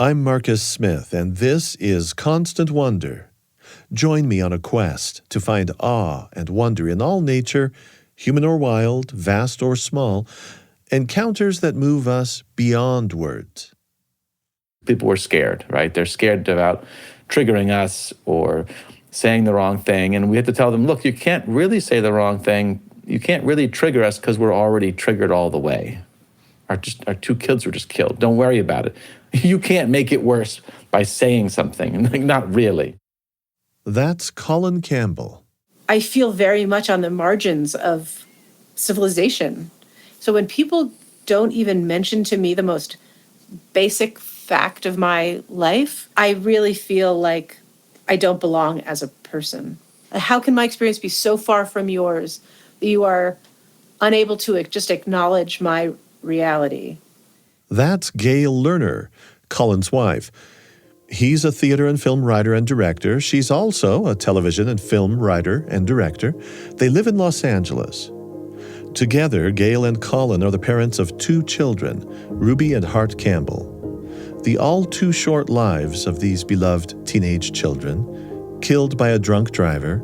I'm Marcus Smith, and this is Constant Wonder. Join me on a quest to find awe and wonder in all nature, human or wild, vast or small, encounters that move us beyond words. People were scared, right? They're scared about triggering us or saying the wrong thing, and we had to tell them, look, you can't really say the wrong thing. You can't really trigger us because we're already triggered all the way. Our two kids were just killed. Don't worry about it. You can't make it worse by saying something. Not really. That's Colin Campbell. I feel very much on the margins of civilization. So when people don't even mention to me the most basic fact of my life, I really feel like I don't belong as a person. How can my experience be so far from yours that you are unable to just acknowledge my reality? That's Gail Lerner, Colin's wife. He's a theater and film writer and director. She's also a television and film writer and director. They live in Los Angeles. Together, Gail and Colin are the parents of 2 children, Ruby and Hart Campbell. The all too short lives of these beloved teenage children, killed by a drunk driver,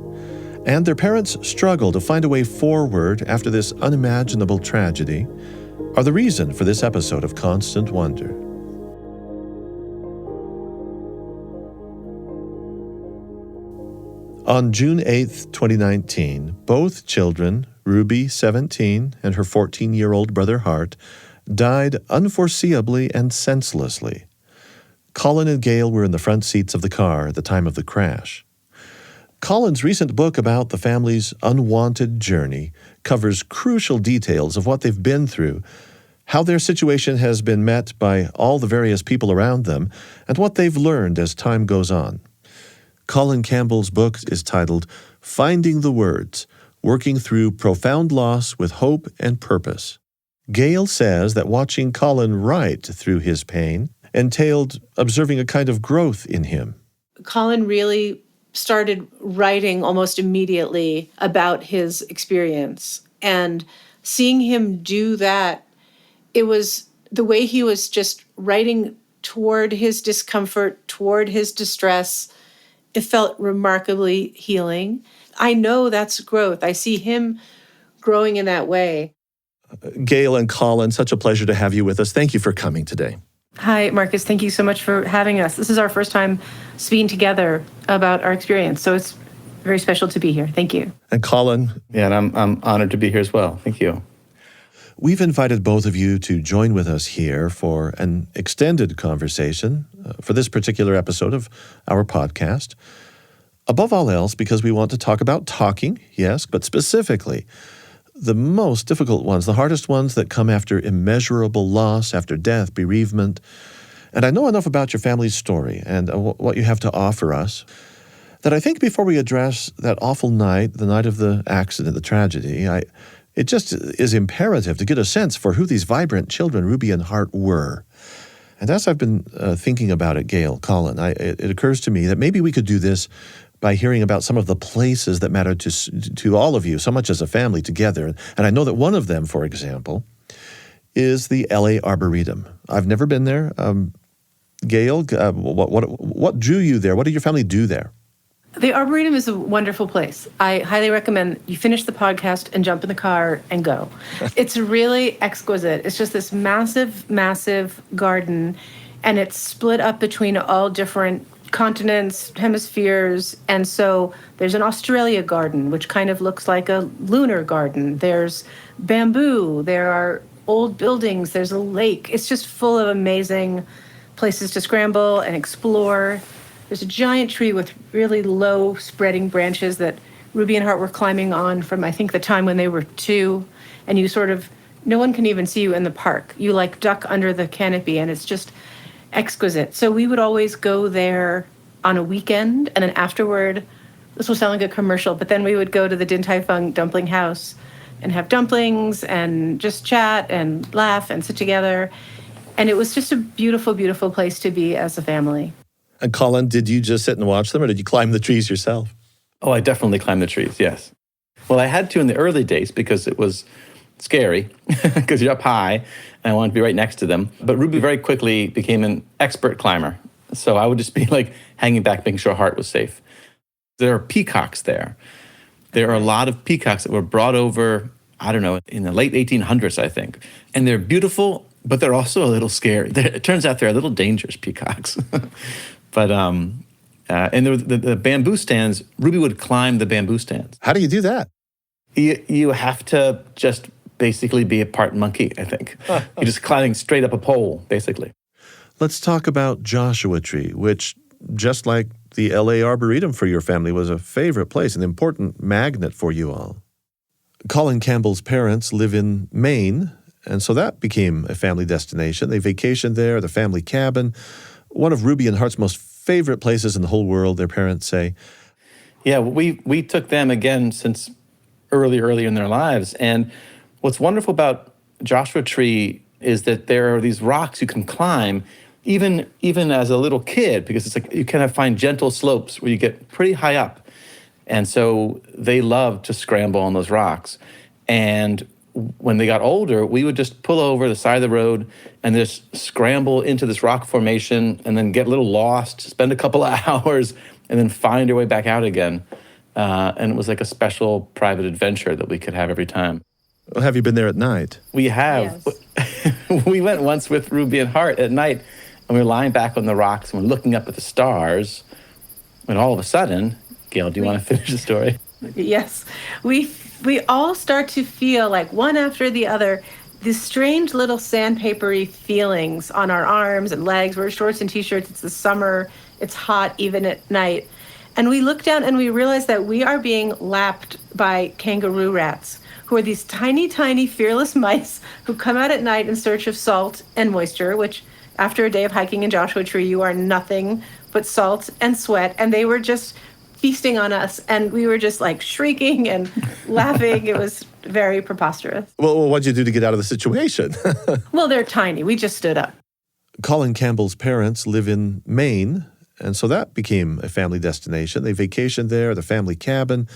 and their parents' struggle to find a way forward after this unimaginable tragedy, are the reason for this episode of Constant Wonder. On June 8th, 2019, both children, Ruby, 17, and her 14-year-old brother Hart, died unforeseeably and senselessly. Colin and Gail were in the front seats of the car at the time of the crash. Colin's recent book about the family's unwanted journey covers crucial details of what they've been through, how their situation has been met by all the various people around them, and what they've learned as time goes on. Colin Campbell's book is titled Finding the Words, Working Through Profound Loss with Hope and Purpose. Gail says that watching Colin write through his pain entailed observing a kind of growth in him. Colin really started writing almost immediately about his experience. And seeing him do that, it was the way he was just writing toward his discomfort, toward his distress. It felt remarkably healing. I know that's growth. I see him growing in that way. Gail and Colin, such a pleasure to have you with us. Thank you for coming today. Hi, Marcus. Thank you so much for having us. This is our first time speaking together about our experience, so it's very special to be here. Thank you. And Colin? Yeah, and I'm honored to be here as well. Thank you. We've invited both of you to join with us here for an extended conversation for this particular episode of our podcast. Above all else, because we want to talk about talking, yes, but specifically the most difficult ones, the hardest ones that come after immeasurable loss, after death, bereavement. And I know enough about your family's story and what you have to offer us that I think before we address that awful night, the night of the accident, the tragedy, it just is imperative to get a sense for who these vibrant children, Ruby and Hart, were. And as I've been thinking about it, Gail, Colin, it occurs to me that maybe we could do this by hearing about some of the places that matter to all of you, so much as a family together. And I know that one of them, for example, is the LA Arboretum. I've never been there. Gail, what drew you there? What did your family do there? The Arboretum is a wonderful place. I highly recommend you finish the podcast and jump in the car and go. It's really exquisite. It's just this massive, massive garden, and it's split up between all different continents, hemispheres. And so there's an Australia garden, which kind of looks like a lunar garden. There's bamboo. There are old buildings. There's a lake. It's just full of amazing places to scramble and explore. There's a giant tree with really low spreading branches that Ruby and Hart were climbing on from, I think, the time when they were 2. And you no one can even see you in the park. You duck under the canopy, and it's just exquisite. So we would always go there on a weekend, and then afterward, this will sound like a commercial, but then we would go to the Din Tai Fung dumpling house and have dumplings and just chat and laugh and sit together. And it was just a beautiful, beautiful place to be as a family. And Colin, did you just sit and watch them, or did you climb the trees yourself? Oh, I definitely climbed the trees, yes. Well, I had to in the early days because it was scary because you're up high, and I wanted to be right next to them. But Ruby very quickly became an expert climber. So I would just be like hanging back, making sure Hart was safe. There are peacocks there. There are a lot of peacocks that were brought over, I don't know, in the late 1800s, I think. And they're beautiful, but they're also a little scary. It turns out they're a little dangerous peacocks. But, and the bamboo stands, Ruby would climb the bamboo stands. How do you do that? You have to just basically be a part monkey, I think. You're just climbing straight up a pole, basically. Let's talk about Joshua Tree, which, just like the LA Arboretum for your family, was a favorite place, an important magnet for you all. Colin Campbell's parents live in Maine, and so that became a family destination. They vacationed there, the family cabin, one of Ruby and Hart's most favorite places in the whole world, their parents say. Yeah, we took them again since early in their lives. And what's wonderful about Joshua Tree is that there are these rocks you can climb even as a little kid, because it's like you kind of find gentle slopes where you get pretty high up. And so they loved to scramble on those rocks. And when they got older, we would just pull over the side of the road and just scramble into this rock formation and then get a little lost, spend a couple of hours, and then find our way back out again. And it was like a special private adventure that we could have every time. Well, have you been there at night? We have. Yes. We went once with Ruby and Hart at night, and we were lying back on the rocks and we're looking up at the stars. And all of a sudden, Gail, do you want to finish the story? Yes. We all start to feel like one after the other, these strange little sandpapery feelings on our arms and legs. We're shorts and t-shirts. It's the summer. It's hot even at night. And we look down and we realize that we are being lapped by kangaroo rats, who are these tiny, tiny, fearless mice who come out at night in search of salt and moisture, which after a day of hiking in Joshua Tree, you are nothing but salt and sweat. And they were just feasting on us. And we were just like shrieking and laughing. It was very preposterous. Well, what'd you do to get out of the situation? Well, they're tiny. We just stood up. Colin Campbell's parents live in Maine, and so that became a family destination. They vacationed there, the family cabin,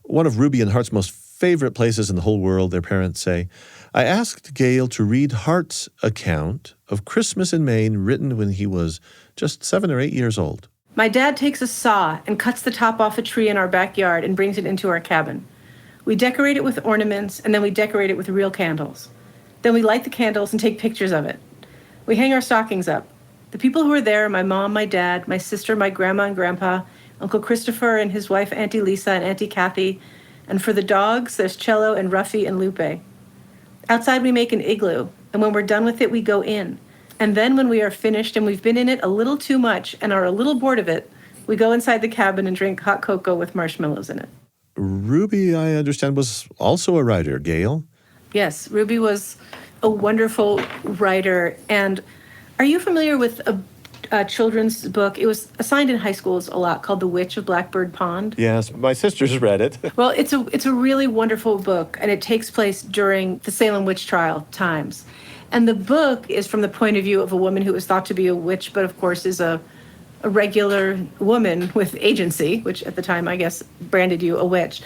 one of Ruby and Hart's most favorite places in the whole world, their parents say. I asked Gail to read Hart's account of Christmas in Maine, written when he was just 7 or 8 years old. My dad takes a saw and cuts the top off a tree in our backyard and brings it into our cabin. We decorate it with ornaments, and then we decorate it with real candles. Then we light the candles and take pictures of it. We hang our stockings up. The people who are there are my mom, my dad, my sister, my grandma and grandpa, Uncle Christopher and his wife, Auntie Lisa and Auntie Kathy. And for the dogs, there's Cello and Ruffy and Lupe. Outside, we make an igloo, and when we're done with it, we go in. And then when we are finished and we've been in it a little too much and are a little bored of it, we go inside the cabin and drink hot cocoa with marshmallows in it. Ruby, I understand, was also a writer, Gail. Yes, Ruby was a wonderful writer. And are you familiar with a children's book? It was assigned in high schools a lot, called The Witch of Blackbird Pond. Yes, my sisters read it. Well, it's a really wonderful book, and it takes place during the Salem witch trial times. And the book is from the point of view of a woman who was thought to be a witch, but of course is a regular woman with agency, which at the time, I guess, branded you a witch.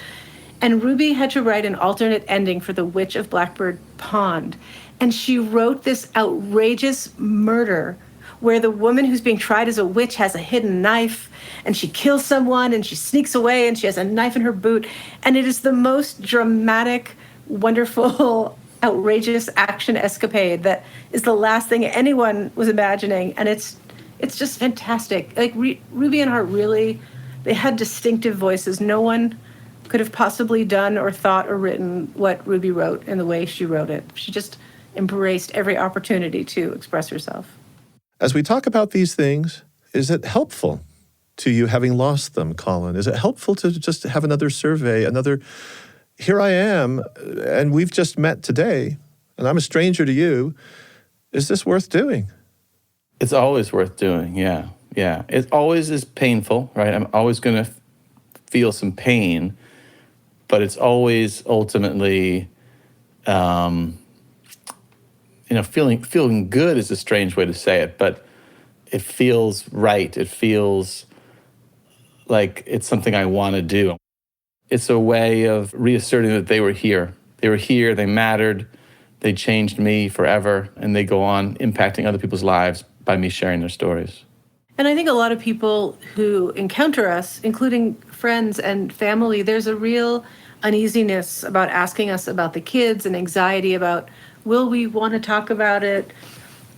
And Ruby had to write an alternate ending for The Witch of Blackbird Pond. And she wrote this outrageous murder where the woman who's being tried as a witch has a hidden knife, and she kills someone, and she sneaks away, and she has a knife in her boot. And it is the most dramatic, wonderful, outrageous action escapade that is the last thing anyone was imagining. And it's just fantastic. Like Ruby and Hart really, they had distinctive voices. No one could have possibly done or thought or written what Ruby wrote in the way she wrote it. She just embraced every opportunity to express herself. As we talk about these things, is it helpful to you having lost them, Colin? Is it helpful to just have another survey, here I am, and we've just met today, and I'm a stranger to you. Is this worth doing? It's always worth doing, yeah. It always is painful, right? I'm always going to feel some pain, but it's always ultimately, feeling good is a strange way to say it, but it feels right. It feels like it's something I want to do. It's a way of reasserting that they were here They were here, they mattered, they changed me forever, and they go on impacting other people's lives by me sharing their stories. And I think a lot of people who encounter us, including friends and family, there's a real uneasiness about asking us about the kids and anxiety about, will we want to talk about it?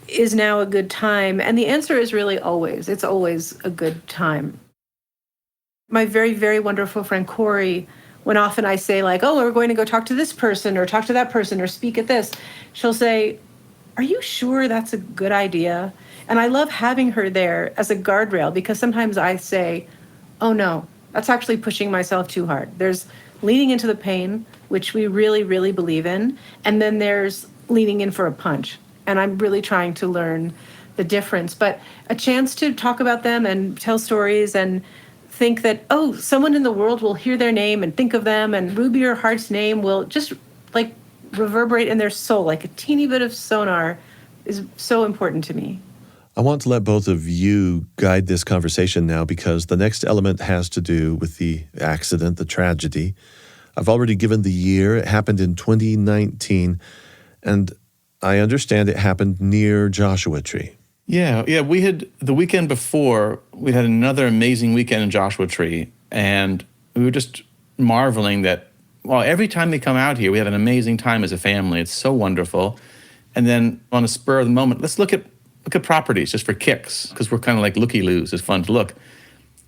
Is now a good time? And the answer is really always. It's always a good time. My very, very wonderful friend Corey, when often I say like, oh, we're going to go talk to this person or talk to that person or speak at this, she'll say, are you sure that's a good idea? And I love having her there as a guardrail because sometimes I say, oh no, that's actually pushing myself too hard. There's leaning into the pain, which we really, really believe in. And then there's leaning in for a punch. And I'm really trying to learn the difference. But a chance to talk about them and tell stories and think that, oh, someone in the world will hear their name and think of them, and Ruby or Hart's name will just like reverberate in their soul, like a teeny bit of sonar, is so important to me. I want to let both of you guide this conversation now because the next element has to do with the accident, the tragedy. I've already given the year. It happened in 2019, and I understand it happened near Joshua Tree. Yeah. We had, the weekend before, we had another amazing weekend in Joshua Tree, and we were just marveling that, well, every time we come out here, we have an amazing time as a family. It's so wonderful. And then on a spur of the moment, let's look at properties just for kicks, because we're kind of like looky-loos. It's fun to look.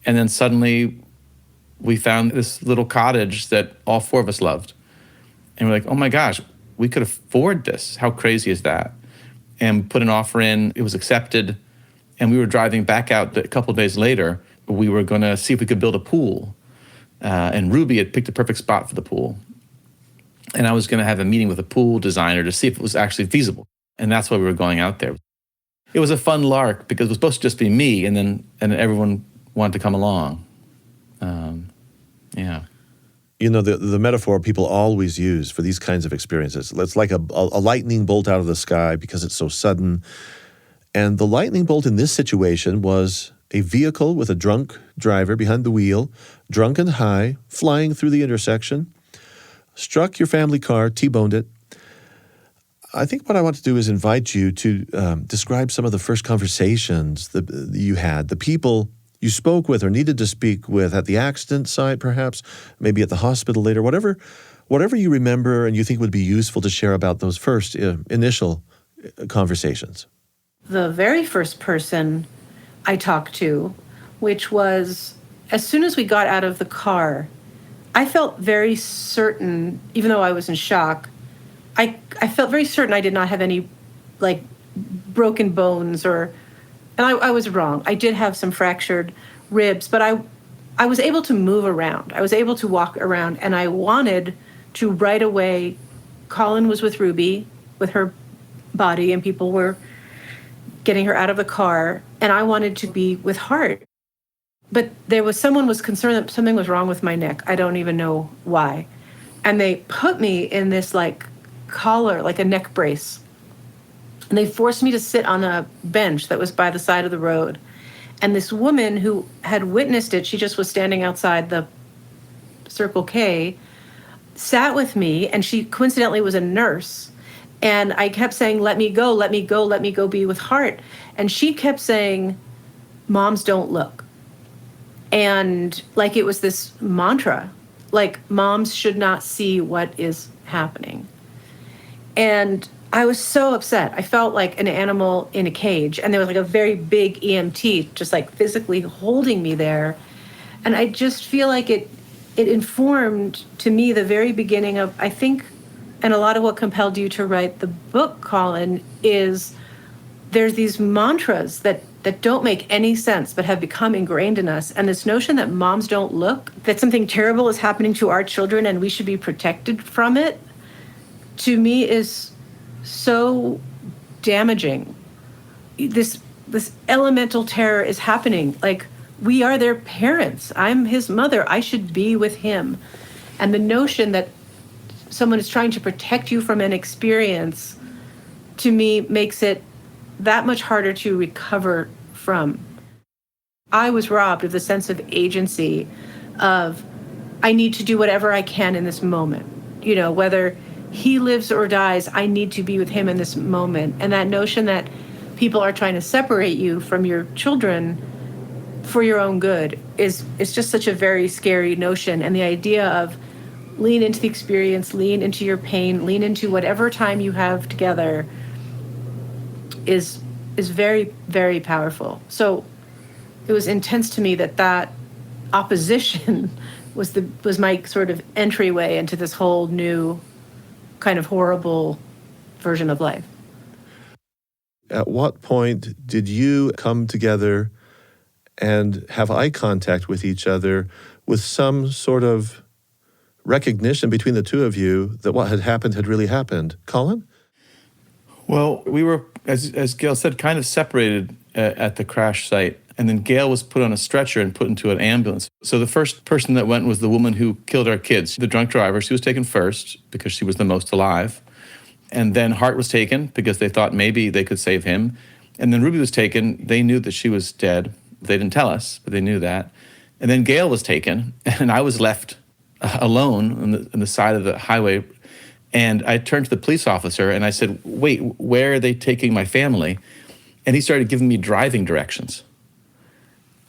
And then suddenly we found this little cottage that all four of us loved. And we're like, oh my gosh, we could afford this. How crazy is that? And put an offer in, it was accepted. And we were driving back out a couple of days later. We were gonna see if we could build a pool. And Ruby had picked a perfect spot for the pool. And I was gonna have a meeting with a pool designer to see if it was actually feasible. And that's why we were going out there. It was a fun lark because it was supposed to just be me, and everyone wanted to come along. Yeah. You know, the metaphor people always use for these kinds of experiences, it's like a lightning bolt out of the sky because it's so sudden. And the lightning bolt in this situation was a vehicle with a drunk driver behind the wheel, drunk and high, flying through the intersection, struck your family car, T-boned it. I think what I want to do is invite you to describe some of the first conversations that you had, the people you spoke with or needed to speak with at the accident site, perhaps, maybe at the hospital later, whatever you remember and you think would be useful to share about those first initial conversations. The very first person I talked to, which was as soon as we got out of the car, I felt very certain, even though I was in shock, I felt very certain I did not have any, like, broken bones and I was wrong. I did have some fractured ribs, but I was able to move around. I was able to walk around, and I wanted to right away. Colin was with Ruby, with her body, and people were getting her out of the car, and I wanted to be with Hart. But someone was concerned that something was wrong with my neck. I don't even know why. And they put me in this, like, collar, like a neck brace. And they forced me to sit on a bench that was by the side of the road. And this woman who had witnessed it, she just was standing outside the Circle K, sat with me, and she coincidentally was a nurse. And I kept saying, let me go, let me go, let me go be with Hart. And she kept saying, moms don't look. And like it was this mantra, like moms should not see what is happening. And I was so upset. I felt like an animal in a cage. And there was like a very big EMT just like physically holding me there. And I just feel like it informed to me the very beginning of, I think, and a lot of what compelled you to write the book, Colin, is there's these mantras that don't make any sense but have become ingrained in us. And this notion that moms don't look, that something terrible is happening to our children and we should be protected from it, to me is so damaging. This elemental terror is happening. Like, we are their parents. I'm his mother. I should be with him. And the notion that someone is trying to protect you from an experience, to me, makes it that much harder to recover from. I was robbed of the sense of agency of, I need to do whatever I can in this moment. You know, whether he lives or dies, I need to be with him in this moment. And that notion that people are trying to separate you from your children for your own good is just such a very scary notion. And the idea of lean into the experience, lean into your pain, lean into whatever time you have together is very, very powerful. So it was intense to me that opposition was my sort of entryway into this whole new kind of horrible version of life. At what point did you come together and have eye contact with each other with some sort of recognition between the two of you that what had happened had really happened? Colin? Well, we were, as Gail said, kind of separated at the crash site. And then Gail was put on a stretcher and put into an ambulance. So the first person that went was the woman who killed our kids, the drunk driver. She was taken first because she was the most alive. And then Hart was taken because they thought maybe they could save him. And then Ruby was taken. They knew that she was dead. They didn't tell us, but they knew that. And then Gail was taken, and I was left alone on the side of the highway. And I turned to the police officer and I said, wait, where are they taking my family? And he started giving me driving directions.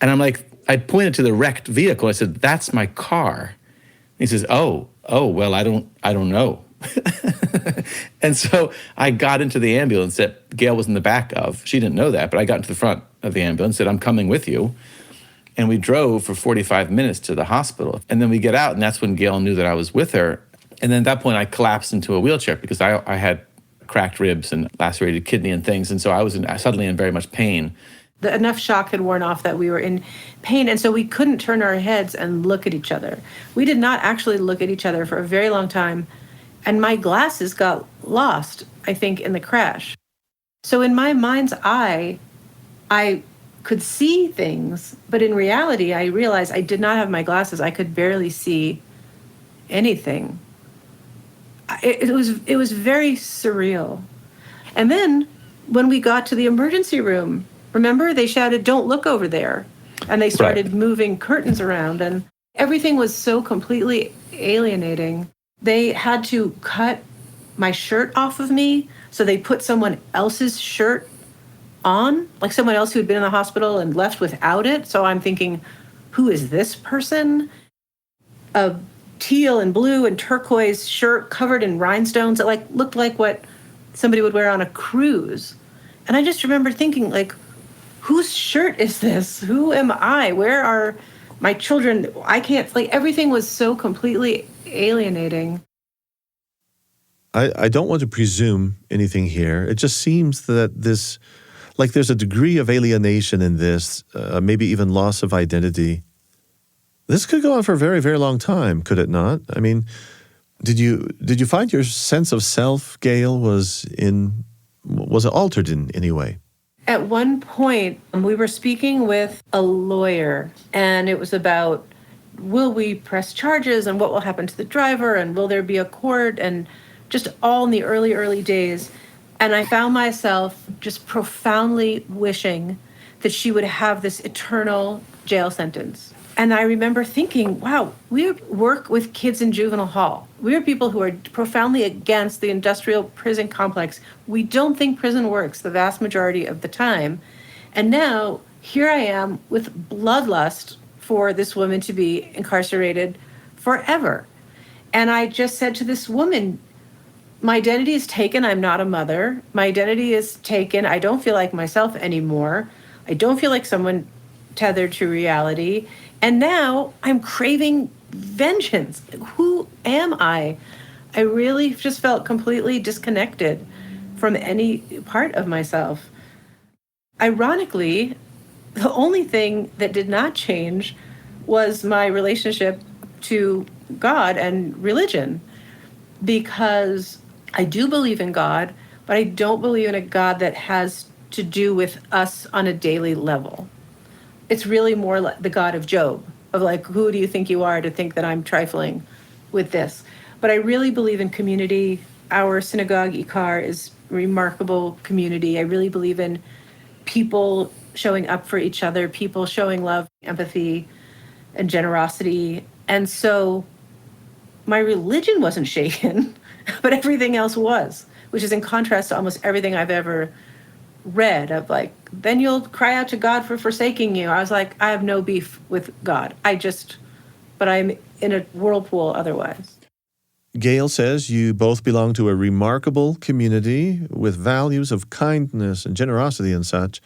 And I'm like, I pointed to the wrecked vehicle. I said, that's my car. And he says, oh, well, I don't know. And so I got into the ambulance that Gail was in the back of. She didn't know that, but I got into the front of the ambulance, said, I'm coming with you. And we drove for 45 minutes to the hospital. And then we get out, and that's when Gail knew that I was with her. And then at that point, I collapsed into a wheelchair because I had cracked ribs and lacerated kidney and things. And so I was suddenly in very much pain. Enough shock had worn off that we were in pain, and so we couldn't turn our heads and look at each other. We did not actually look at each other for a very long time, and my glasses got lost, I think, in the crash. So in my mind's eye, I could see things, but in reality, I realized I did not have my glasses. I could barely see anything. It was very surreal. And then when we got to the emergency room, remember, they shouted, don't look over there. And they started moving curtains around, and everything was so completely alienating. They had to cut my shirt off of me, so they put someone else's shirt on, like someone else who had been in the hospital and left without it. So I'm thinking, who is this person? A teal and blue and turquoise shirt covered in rhinestones that looked like what somebody would wear on a cruise. And I just remember thinking, whose shirt is this? Who am I? Where are my children? I can't, everything was so completely alienating. I don't want to presume anything here. It just seems that there's a degree of alienation in this, maybe even loss of identity. This could go on for a very, very long time, could it not? I mean, did you find your sense of self, Gail, was it altered in any way? At one point, we were speaking with a lawyer, and it was about, will we press charges, and what will happen to the driver, and will there be a court, and just all in the early days. And I found myself just profoundly wishing that she would have this eternal jail sentence. And I remember thinking, wow, we work with kids in juvenile hall. We are people who are profoundly against the industrial prison complex. We don't think prison works the vast majority of the time. And now here I am with bloodlust for this woman to be incarcerated forever. And I just said to this woman, my identity is taken. I'm not a mother. My identity is taken. I don't feel like myself anymore. I don't feel like someone tethered to reality. And now I'm craving vengeance. Who am I? I really just felt completely disconnected from any part of myself. Ironically, the only thing that did not change was my relationship to God and religion, because I do believe in God, but I don't believe in a God that has to do with us on a daily level. It's really more like the God of Job, of who do you think you are to think that I'm trifling with this? But I really believe in community. Our synagogue, Ikar, is a remarkable community. I really believe in people showing up for each other, people showing love, empathy, and generosity. And so my religion wasn't shaken. but everything else was, which is in contrast to almost everything I've ever read of like, then you'll cry out to God for forsaking you. I was like, I have no beef with God. But I'm in a whirlpool otherwise. Gail says you both belong to a remarkable community with values of kindness and generosity and such.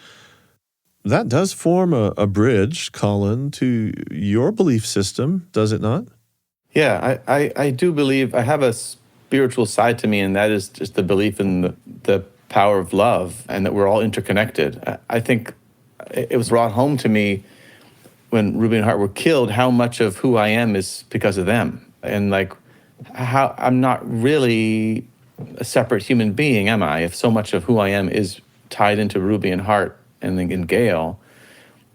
That does form a bridge, Colin, to your belief system, does it not? Yeah, I do believe I have a spiritual side to me, and that is just the belief in the power of love and that we're all interconnected. I think it was brought home to me when Ruby and Hart were killed, how much of who I am is because of them. And like, how I'm not really a separate human being, am I? If so much of who I am is tied into Ruby and Hart and then Gail,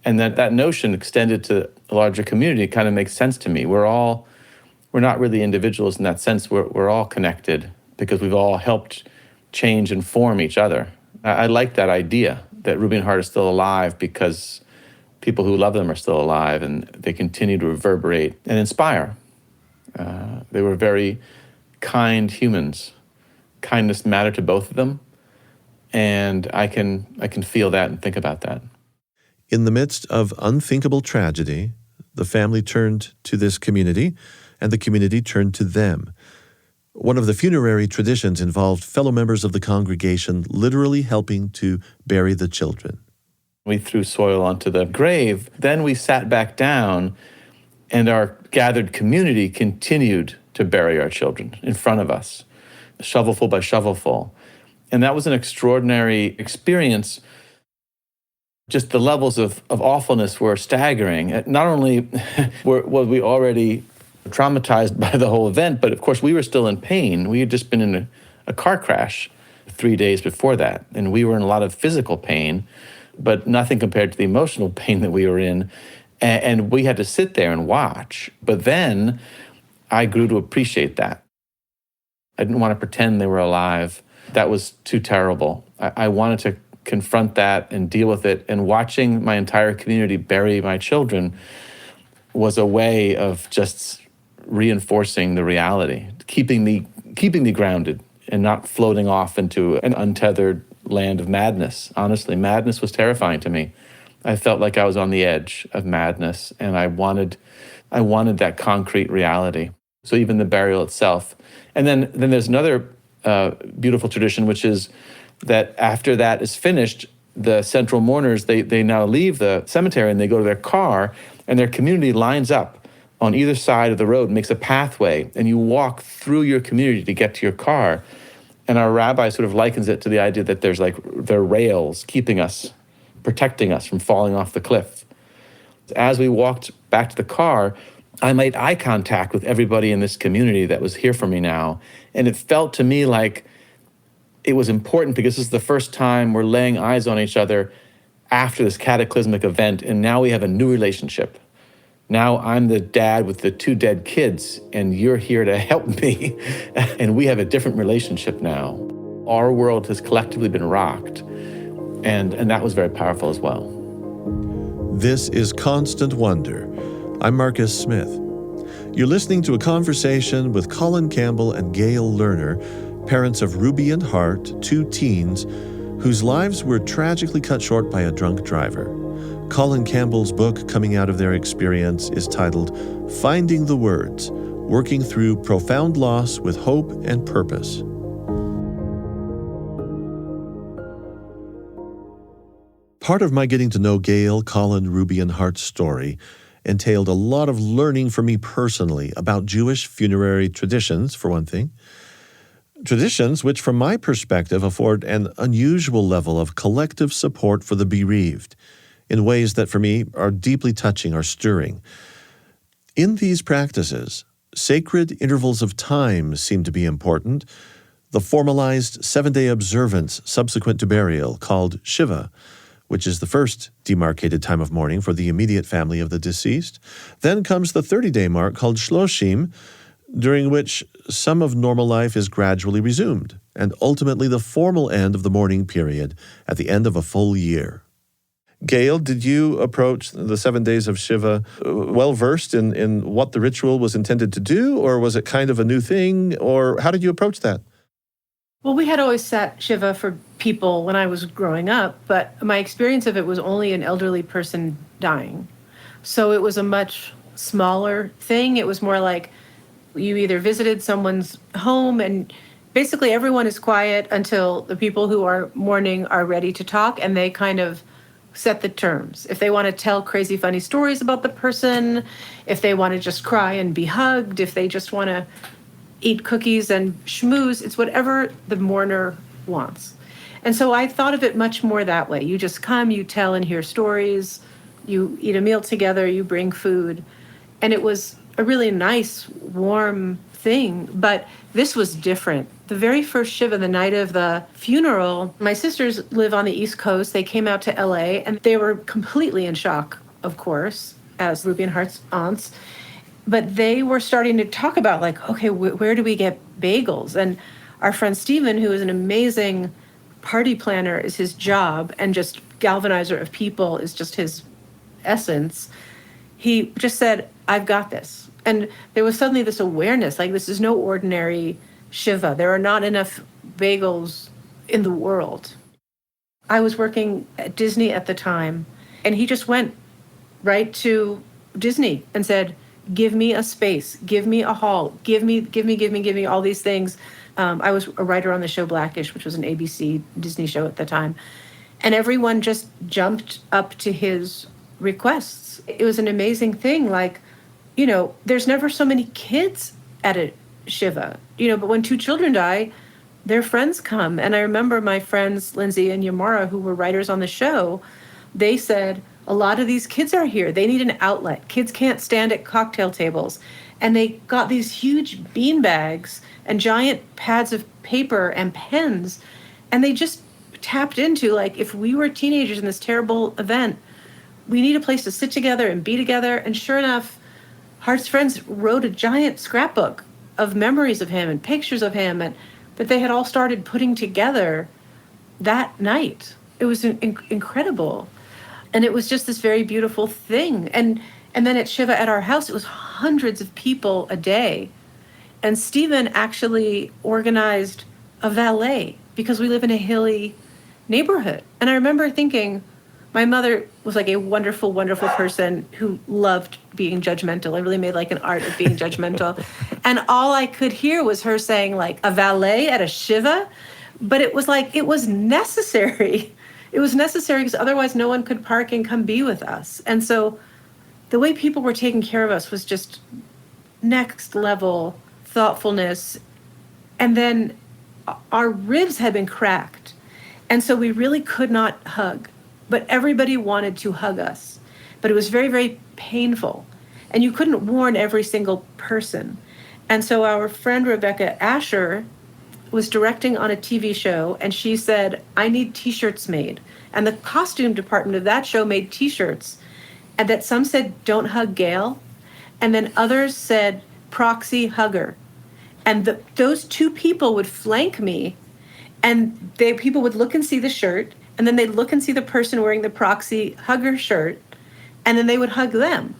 and that notion extended to a larger community kind of makes sense to me. We're not really individuals in that sense. We're all connected because we've all helped change and form each other. I like that idea that Ruby and Hart are still alive because people who love them are still alive and they continue to reverberate and inspire. They were very kind humans. Kindness mattered to both of them, and I can feel that and think about that. In the midst of unthinkable tragedy, the family turned to this community, and the community turned to them. One of the funerary traditions involved fellow members of the congregation literally helping to bury the children. We threw soil onto the grave. Then we sat back down, and our gathered community continued to bury our children in front of us, shovelful by shovelful. And that was an extraordinary experience. Just the levels of awfulness were staggering. Not only were we already traumatized by the whole event, but of course we were still in pain. We had just been in a car crash 3 days before that, and we were in a lot of physical pain, but nothing compared to the emotional pain that we were in. And we had to sit there and watch. But then I grew to appreciate that. I didn't want to pretend they were alive. That was too terrible. I wanted to confront that and deal with it. And watching my entire community bury my children was a way of just reinforcing the reality, keeping me grounded and not floating off into an untethered land of madness. Honestly, madness was terrifying to me. I felt like I was on the edge of madness, and I wanted that concrete reality. So even the burial itself. And then there's another beautiful tradition, which is that after that is finished, the central mourners, they now leave the cemetery and they go to their car, and their community lines up on either side of the road, makes a pathway, and you walk through your community to get to your car. And our rabbi sort of likens it to the idea that there are rails keeping us, protecting us from falling off the cliff. As we walked back to the car, I made eye contact with everybody in this community that was here for me now. And it felt to me like it was important because this is the first time we're laying eyes on each other after this cataclysmic event, and now we have a new relationship. Now I'm the dad with the 2 dead kids, and you're here to help me, and we have a different relationship now. Our world has collectively been rocked, and that was very powerful as well. This is Constant Wonder. I'm Marcus Smith. You're listening to a conversation with Colin Campbell and Gail Lerner, parents of Ruby and Hart, 2 teens, whose lives were tragically cut short by a drunk driver. Colin Campbell's book coming out of their experience is titled Finding the Words, Working Through Profound Loss with Hope and Purpose. Part of my getting to know Gail, Colin, Ruby, and Hart's story entailed a lot of learning for me personally about Jewish funerary traditions, for one thing. Traditions which, from my perspective, afford an unusual level of collective support for the bereaved in ways that, for me, are deeply touching or stirring. In these practices, sacred intervals of time seem to be important. The formalized 7-day observance subsequent to burial, called Shiva, which is the first demarcated time of mourning for the immediate family of the deceased. Then comes the 30-day mark called Shloshim, during which some of normal life is gradually resumed, and ultimately the formal end of the mourning period at the end of a full year. Gail, did you approach the 7 days of Shiva well-versed in what the ritual was intended to do, or was it kind of a new thing, or how did you approach that? Well, we had always sat Shiva for people when I was growing up, but my experience of it was only an elderly person dying. So it was a much smaller thing. It was more like you either visited someone's home and basically everyone is quiet until the people who are mourning are ready to talk, and they kind of set the terms. If they want to tell crazy, funny stories about the person, if they want to just cry and be hugged, if they just want to eat cookies and schmooze, it's whatever the mourner wants. And so I thought of it much more that way. You just come, you tell and hear stories, you eat a meal together, you bring food. And it was a really nice, warm thing. But this was different. The very first Shiva, the night of the funeral, my sisters live on the East Coast. They came out to LA and they were completely in shock, of course, as Ruby and Hart's aunts. But they were starting to talk about, like, okay, where do we get bagels? And our friend Steven, who is an amazing party planner, is his job, and just galvanizer of people is just his essence. He just said, I've got this. And there was suddenly this awareness, like, this is no ordinary Shiva. There are not enough bagels in the world. I was working at Disney at the time, and he just went right to Disney and said, give me a space, give me a hall, give me all these things. I was a writer on the show Blackish, which was an ABC Disney show at the time. And everyone just jumped up to his requests. It was an amazing thing. Like, there's never so many kids at a Shiva, but when 2 children die, their friends come. And I remember my friends, Lindsay and Yamara, who were writers on the show, they said, a lot of these kids are here. They need an outlet. Kids can't stand at cocktail tables. And they got these huge bean bags and giant pads of paper and pens. And they just tapped into, like, if we were teenagers in this terrible event, we need a place to sit together and be together. And sure enough, Hart's friends wrote a giant scrapbook of memories of him and pictures of him. But they had all started putting together that night. It was incredible. And it was just this very beautiful thing. And then at Shiva at our house, it was hundreds of people a day. And Stephen actually organized a valet because we live in a hilly neighborhood. And I remember thinking, my mother was like a wonderful, wonderful person who loved being judgmental. I really made like an art of being judgmental. And all I could hear was her saying, like, a valet at a Shiva. But it was like, it was necessary. It was necessary because otherwise no one could park and come be with us. And so the way people were taking care of us was just next level thoughtfulness. And then our ribs had been cracked. And so we really could not hug. But everybody wanted to hug us. But it was very, very painful. And you couldn't warn every single person. And so our friend Rebecca Asher was directing on a TV show, and she said, I need T-shirts made. And the costume department of that show made T-shirts. And that some said, don't hug Gail. And then others said, proxy hugger. And those 2 people would flank me, and people would look and see the shirt, and then they'd look and see the person wearing the proxy hugger shirt, and then they would hug them.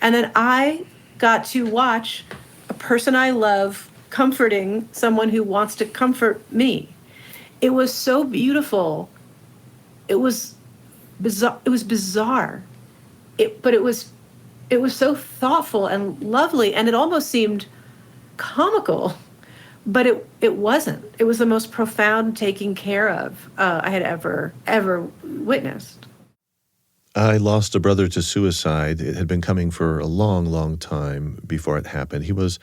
And then I got to watch a person I love comforting someone who wants to comfort me. It was so beautiful. It was bizarre. It was bizarre. But it was so thoughtful and lovely, and it almost seemed comical. But it wasn't. It was the most profound taking care of I had ever witnessed. I lost a brother to suicide. It had been coming for a long, long time before it happened. He was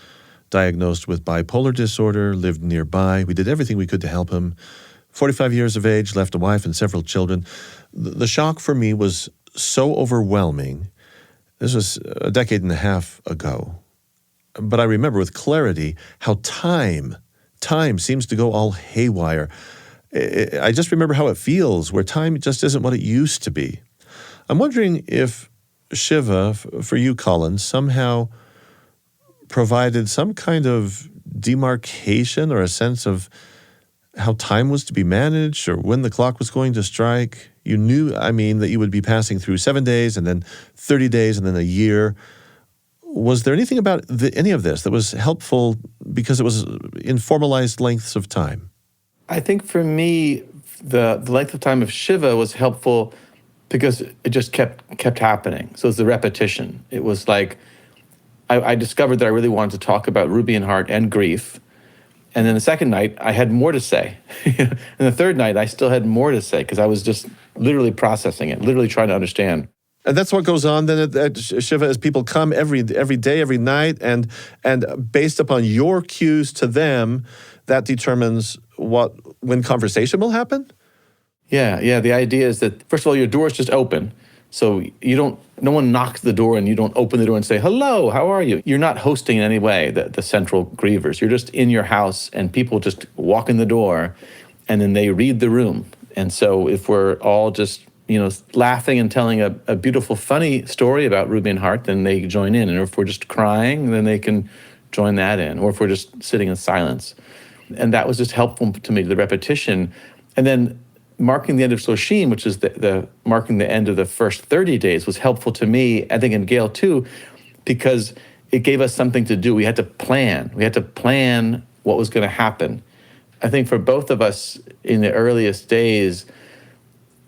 diagnosed with bipolar disorder, lived nearby. We did everything we could to help him. 45 years of age, left a wife and several children. The shock for me was so overwhelming. This was a decade and a half ago. But I remember with clarity how time seems to go all haywire. I just remember how it feels, where time just isn't what it used to be. I'm wondering if Shiva, for you, Colin, somehow provided some kind of demarcation or a sense of how time was to be managed or when the clock was going to strike. You knew, that you would be passing through 7 days and then 30 days and then a year. Was there anything about any of this that was helpful because it was in formalized lengths of time? I think for me, the length of time of Shiva was helpful because it just kept happening. So it's the repetition. It was like I discovered that I really wanted to talk about Ruby and Heart and grief. And then the second night, I had more to say. And the third night, I still had more to say because I was just literally processing it, literally trying to understand. And that's what goes on then at Shiva as people come every day, every night, and based upon your cues to them, that determines when conversation will happen? Yeah. The idea is that, first of all, your door is just open. So no one knocks the door and you don't open the door and say, hello, how are you? You're not hosting in any way the central grievers. You're just in your house and people just walk in the door and then they read the room. And so if we're all just, laughing and telling a beautiful, funny story about Ruby and Heart, then they join in. And if we're just crying, then they can join that in. Or if we're just sitting in silence. And that was just helpful to me, the repetition. And then marking the end of Shloshim, which is the marking the end of the first 30 days, was helpful to me, I think, and Gail too, because it gave us something to do. We had to plan. We had to plan what was going to happen. I think for both of us in the earliest days,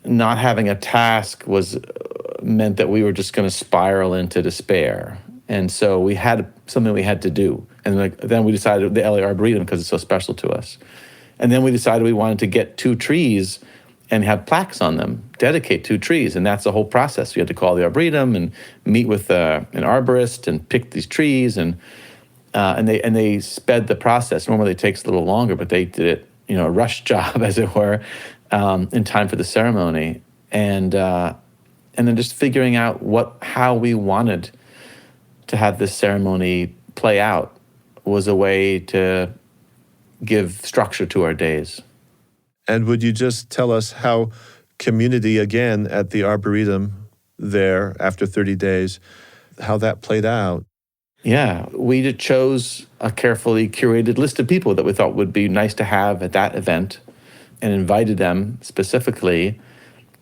not having a task meant that we were just going to spiral into despair. And so we had something we had to do. And then we decided the LA Arboretum because it's so special to us. And then we decided we wanted to get 2 trees and have plaques on them, dedicate 2 trees. And that's the whole process. We had to call the Arboretum and meet with an arborist and pick these trees. And they sped the process. Normally it takes a little longer, but they did it, a rush job, as it were, in time for the ceremony. And then just figuring out how we wanted to have this ceremony play out was a way to give structure to our days. And would you just tell us how community, again, at the Arboretum there after 30 days, how that played out? Yeah, we chose a carefully curated list of people that we thought would be nice to have at that event and invited them specifically.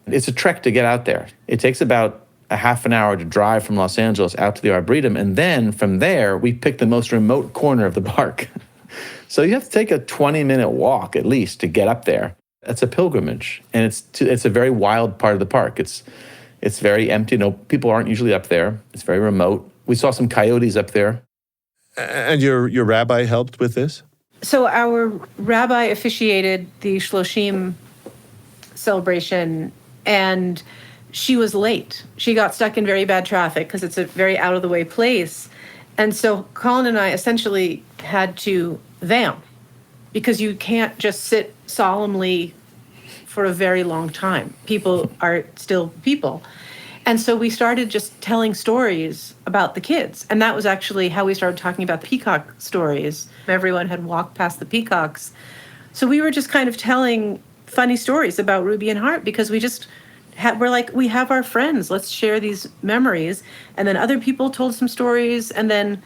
It's a trek to get out there. It takes about a half an hour to drive from Los Angeles out to the Arboretum, and then from there, we picked the most remote corner of the park. So you have to take a 20-minute walk at least to get up there. That's a pilgrimage, and it's a very wild part of the park. It's very empty. People aren't usually up there. It's very remote. We saw some coyotes up there. And your rabbi helped with this? So our rabbi officiated the Shloshim celebration, and she was late. She got stuck in very bad traffic because it's a very out-of-the-way place. And so Colin and I essentially had to vamp because you can't just sit solemnly for a very long time. People are still people. And so we started just telling stories about the kids. And that was actually how we started talking about the peacock stories. Everyone had walked past the peacocks. So we were just kind of telling funny stories about Ruby and Heart because we're like, we have our friends. Let's share these memories. And then other people told some stories. And then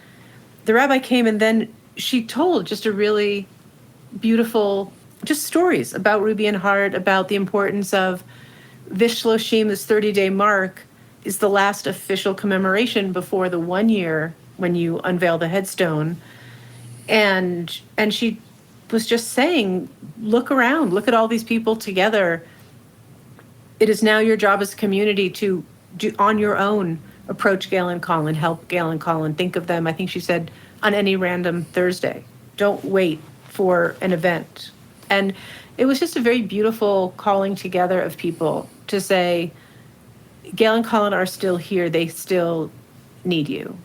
the rabbi came and then she told just a really beautiful, just stories about Ruby and Heart, about the importance of Vishloshim, this 30-day mark, is the last official commemoration before the 1 year when you unveil the headstone. And she was just saying, look around, look at all these people together. It is now your job as a community to do on your own, approach Gail and Colin, help Gail and Colin, think of them, I think she said, on any random Thursday. Don't wait for an event. And it was just a very beautiful calling together of people to say, Gail and Colin are still here. They still need you.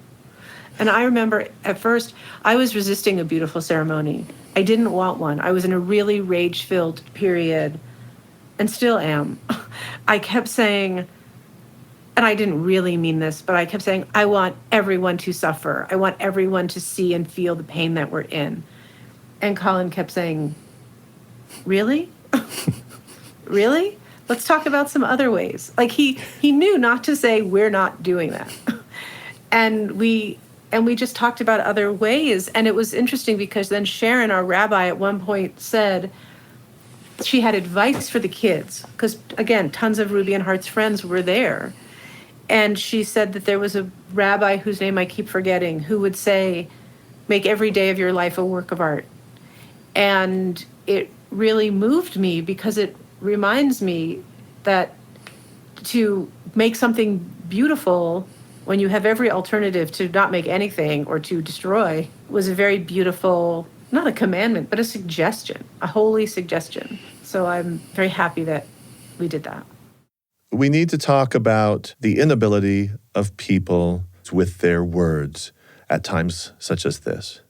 And I remember at first, I was resisting a beautiful ceremony. I didn't want one. I was in a really rage-filled period and still am. I kept saying, and I didn't really mean this, but I kept saying, I want everyone to suffer. I want everyone to see and feel the pain that we're in. And Colin kept saying, really? Really? Let's talk about some other ways. Like he knew not to say we're not doing that. And we just talked about other ways. And it was interesting because then Sharon, our rabbi, at one point said, she had advice for the kids, because, again, tons of Ruby and Heart's friends were there. And she said that there was a rabbi whose name I keep forgetting who would say, make every day of your life a work of art. And it really moved me because it reminds me that to make something beautiful when you have every alternative to not make anything or to destroy was a very beautiful, not a commandment, but a suggestion, a holy suggestion. So I'm very happy that we did that. We need to talk about the inability of people with their words at times such as this.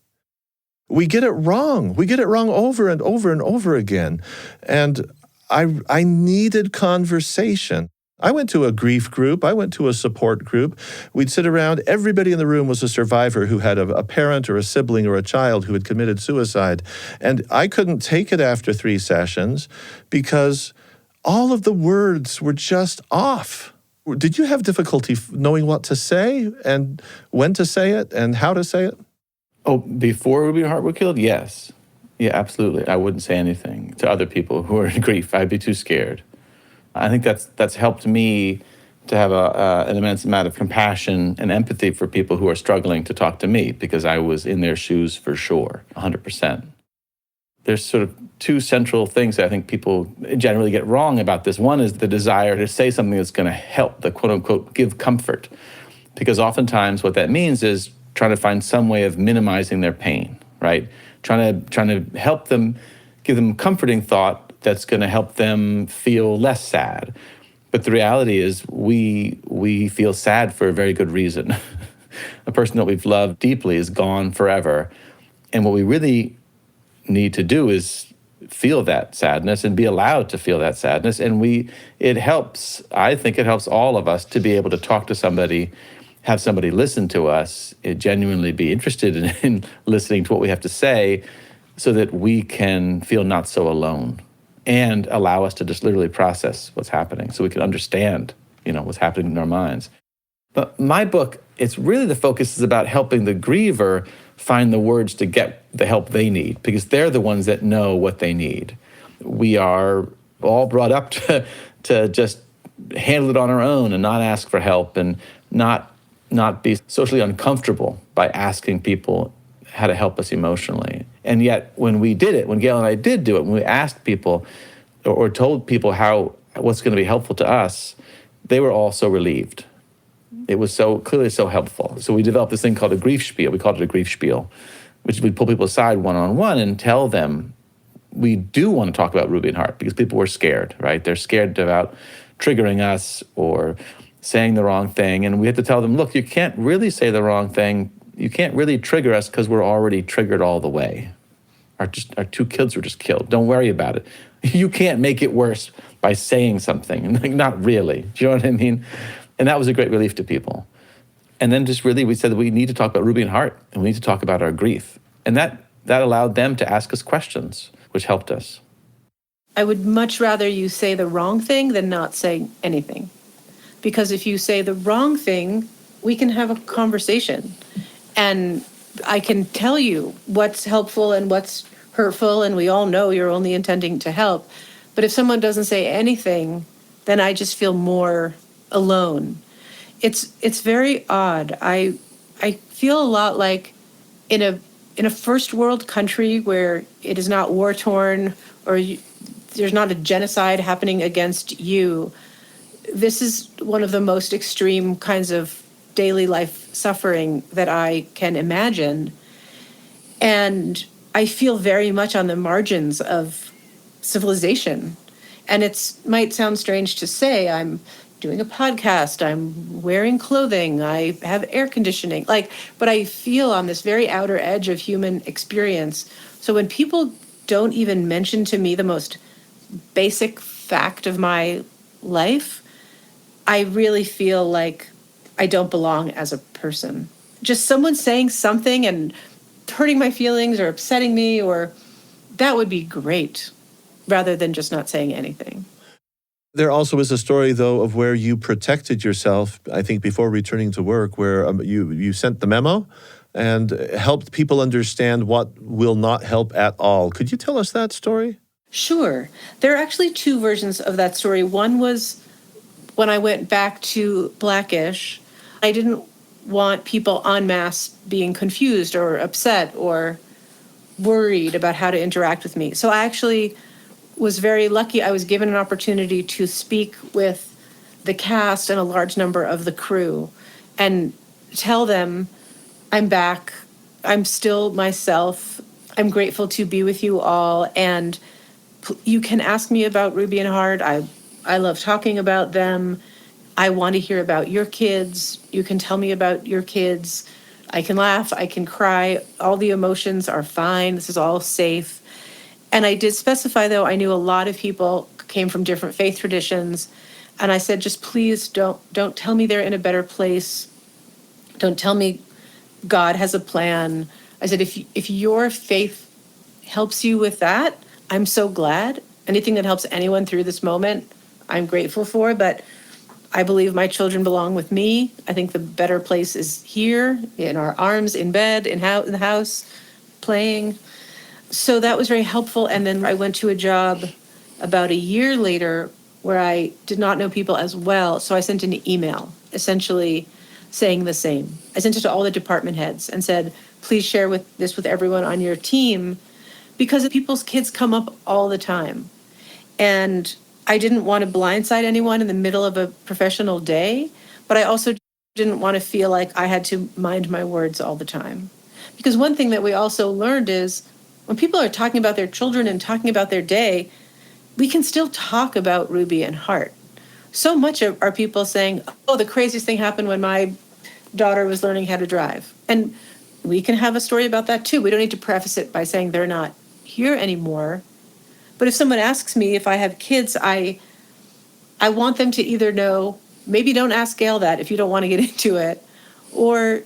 We get it wrong. We get it wrong over and over and over again. And I needed conversation. I went to a grief group. I went to a support group. We'd sit around. Everybody in the room was a survivor who had a parent or a sibling or a child who had committed suicide. And I couldn't take it after 3 sessions because all of the words were just off. Did you have difficulty knowing what to say and when to say it and how to say it? Oh, before Ruby and Heart were killed? Yes. Yeah, absolutely. I wouldn't say anything to other people who are in grief. I'd be too scared. I think that's helped me to have an immense amount of compassion and empathy for people who are struggling to talk to me because I was in their shoes for sure, 100%. There's sort of 2 central things that I think people generally get wrong about this. One is the desire to say something that's going to help, the quote-unquote give comfort. Because oftentimes what that means is trying to find some way of minimizing their pain, right? Trying to help them, give them comforting thought that's going to help them feel less sad. But the reality is we feel sad for a very good reason. A person that we've loved deeply is gone forever. And what we really need to do is feel that sadness and be allowed to feel that sadness. And I think it helps all of us to be able to talk to somebody, have somebody listen to us, genuinely be interested in listening to what we have to say so that we can feel not so alone and allow us to just literally process what's happening so we can understand, what's happening in our minds. But my book, it's really the focus is about helping the griever find the words to get the help they need because they're the ones that know what they need. We are all brought up to just handle it on our own and not ask for help and not be socially uncomfortable by asking people how to help us emotionally. And yet when we did it, when Gail and I did do it, when we asked people or told people what's going to be helpful to us, they were all so relieved. It was clearly so helpful. So we developed this thing called a grief spiel. We called it a grief spiel, which is we pull people aside one-on-one and tell them we do want to talk about Ruby and Heart because people were scared, right? They're scared about triggering us or saying the wrong thing. And we had to tell them, look, you can't really say the wrong thing. You can't really trigger us because we're already triggered all the way. Our 2 kids were just killed. Don't worry about it. You can't make it worse by saying something. Not really. Do you know what I mean? And that was a great relief to people. And then just really we said that we need to talk about Ruby and Heart and we need to talk about our grief. And that allowed them to ask us questions, which helped us. I would much rather you say the wrong thing than not say anything. Because if you say the wrong thing, we can have a conversation. And I can tell you what's helpful and what's hurtful, and we all know you're only intending to help. But if someone doesn't say anything, then I just feel more alone. It's very odd. I feel a lot like in a first world country where it is not war torn or there's not a genocide happening against you. This is one of the most extreme kinds of daily life suffering that I can imagine. And I feel very much on the margins of civilization. And it might sound strange to say, I'm doing a podcast, I'm wearing clothing, I have air conditioning, but I feel on this very outer edge of human experience. So when people don't even mention to me the most basic fact of my life, I really feel like I don't belong as a person. Just someone saying something and hurting my feelings or upsetting me, or that would be great, rather than just not saying anything. There also is a story, though, of where you protected yourself, I think, before returning to work, where you sent the memo and helped people understand what will not help at all. Could you tell us that story? Sure. There are actually two versions of that story. One was when I went back to Blackish, I didn't want people en masse being confused or upset or worried about how to interact with me. So I actually was very lucky. I was given an opportunity to speak with the cast and a large number of the crew and tell them, I'm back, I'm still myself, I'm grateful to be with you all, and you can ask me about Ruby and Hart. I love talking about them. I want to hear about your kids. You can tell me about your kids. I can laugh, I can cry. All the emotions are fine. This is all safe. And I did specify, though, I knew a lot of people came from different faith traditions. And I said, just please don't tell me they're in a better place. Don't tell me God has a plan. I said, if your faith helps you with that, I'm so glad. Anything that helps anyone through this moment, I'm grateful for. But I believe my children belong with me. I think the better place is here, in our arms, in bed, in the house, playing. So that was very helpful. And then I went to a job about a year later where I did not know people as well. So I sent an email essentially saying the same. I sent it to all the department heads and said, please share this with everyone on your team, because people's kids come up all the time. And I didn't want to blindside anyone in the middle of a professional day, but I also didn't want to feel like I had to mind my words all the time. Because one thing that we also learned is when people are talking about their children and talking about their day, we can still talk about Ruby and Hart. So much are people saying, oh, the craziest thing happened when my daughter was learning how to drive. And we can have a story about that too. We don't need to preface it by saying they're not here anymore. But if someone asks me if I have kids, I want them to either know, maybe don't ask Gail that if you don't want to get into it, or,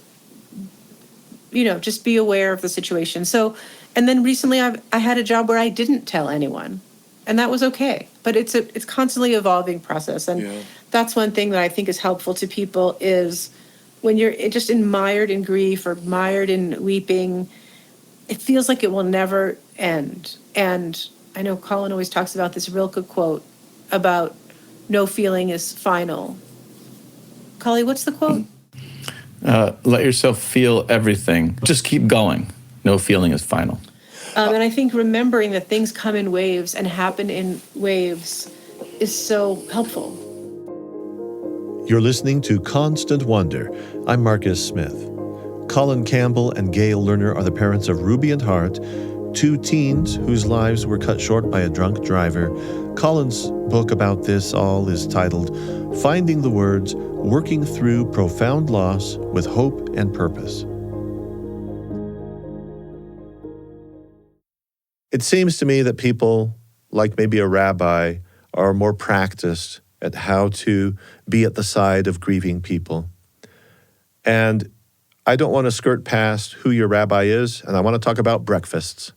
just be aware of the situation. So, and then recently I had a job where I didn't tell anyone, and that was okay. But it's constantly evolving process. And that's one thing that I think is helpful to people is when you're just mired in grief or mired in weeping, it feels like it will never end. And I know Colin always talks about this Rilke quote about no feeling is final. Colin, what's the quote? Let yourself feel everything. Just keep going. No feeling is final. And I think remembering that things come in waves and happen in waves is so helpful. You're listening to Constant Wonder. I'm Marcus Smith. Colin Campbell and Gail Lerner are the parents of Ruby and Hart, two teens whose lives were cut short by a drunk driver. Colin's book about this all is titled Finding the Words, Working Through Profound Loss with Hope and Purpose. It seems to me that people, like maybe a rabbi, are more practiced at how to be at the side of grieving people. And I don't want to skirt past who your rabbi is, and I want to talk about breakfasts.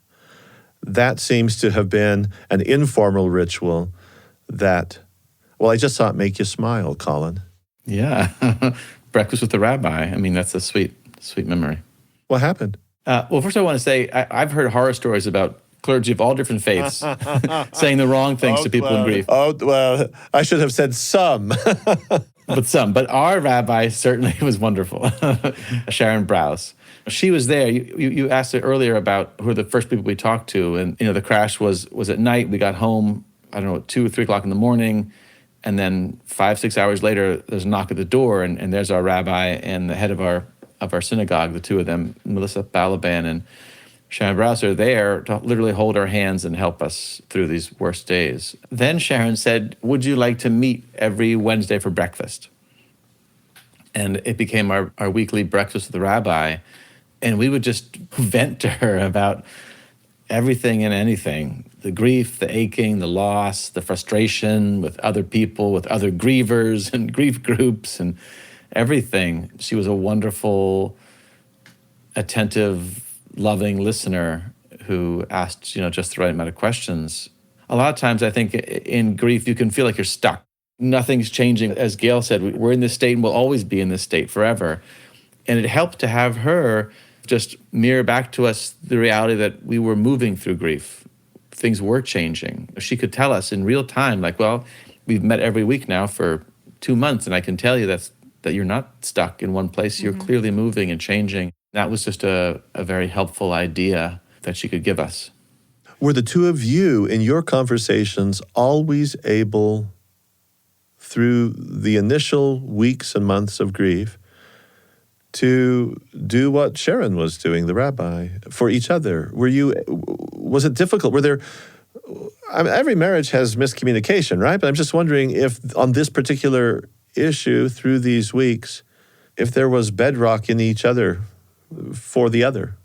That seems to have been an informal ritual that, well, I just saw it make you smile, Colin. Yeah. Breakfast with the rabbi. I mean, that's a sweet, sweet memory. What happened? Well, first I want to say I've heard horror stories about clergy of all different faiths saying the wrong things to people in grief. Oh, well, I should have said some. But our rabbi certainly was wonderful. Sharon Brous. She was there. You asked her earlier about who are the first people we talked to. And, the crash was at night. We got home, 2 or 3 o'clock in the morning. And then 5-6 hours later, there's a knock at the door. And there's our rabbi and the head of our synagogue, the two of them, Melissa Balaban and Sharon Brous, are there to literally hold our hands and help us through these worst days. Then Sharon said, would you like to meet every Wednesday for breakfast? And it became our weekly breakfast with the rabbi. And we would just vent to her about everything and anything, the grief, the aching, the loss, the frustration with other people, with other grievers and grief groups and everything. She was a wonderful, attentive, loving listener who asked, just the right amount of questions. A lot of times I think in grief, you can feel like you're stuck. Nothing's changing. As Gail said, we're in this state and we'll always be in this state forever. And it helped to have her just mirror back to us the reality that we were moving through grief things were changing. She could tell us in real time, like, well, we've met every week now for 2 months, and I can tell you that you're not stuck in one place. You're clearly moving and changing. That was just a very helpful idea that she could give us. Were the two of you in your conversations always able, through the initial weeks and months of grief, to do what Sharon was doing, the rabbi, for each other? Was it difficult? Every marriage has miscommunication, right? But I'm just wondering if on this particular issue, through these weeks, if there was bedrock in each other for the other.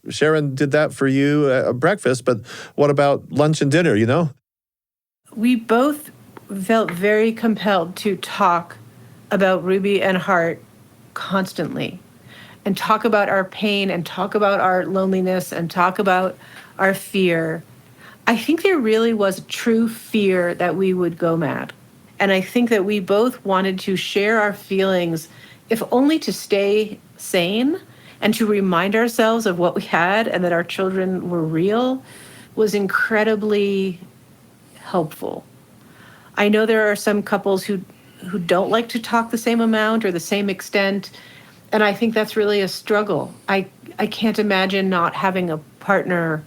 Sharon did that for you at breakfast, but what about lunch and dinner, We both felt very compelled to talk about Ruby and Hart constantly, and talk about our pain, and talk about our loneliness, and talk about our fear. I think there really was a true fear that we would go mad. And I think that we both wanted to share our feelings, if only to stay sane and to remind ourselves of what we had and that our children were real, was incredibly helpful. I know there are some couples who don't like to talk the same amount or the same extent, and I think that's really a struggle. I can't imagine not having a partner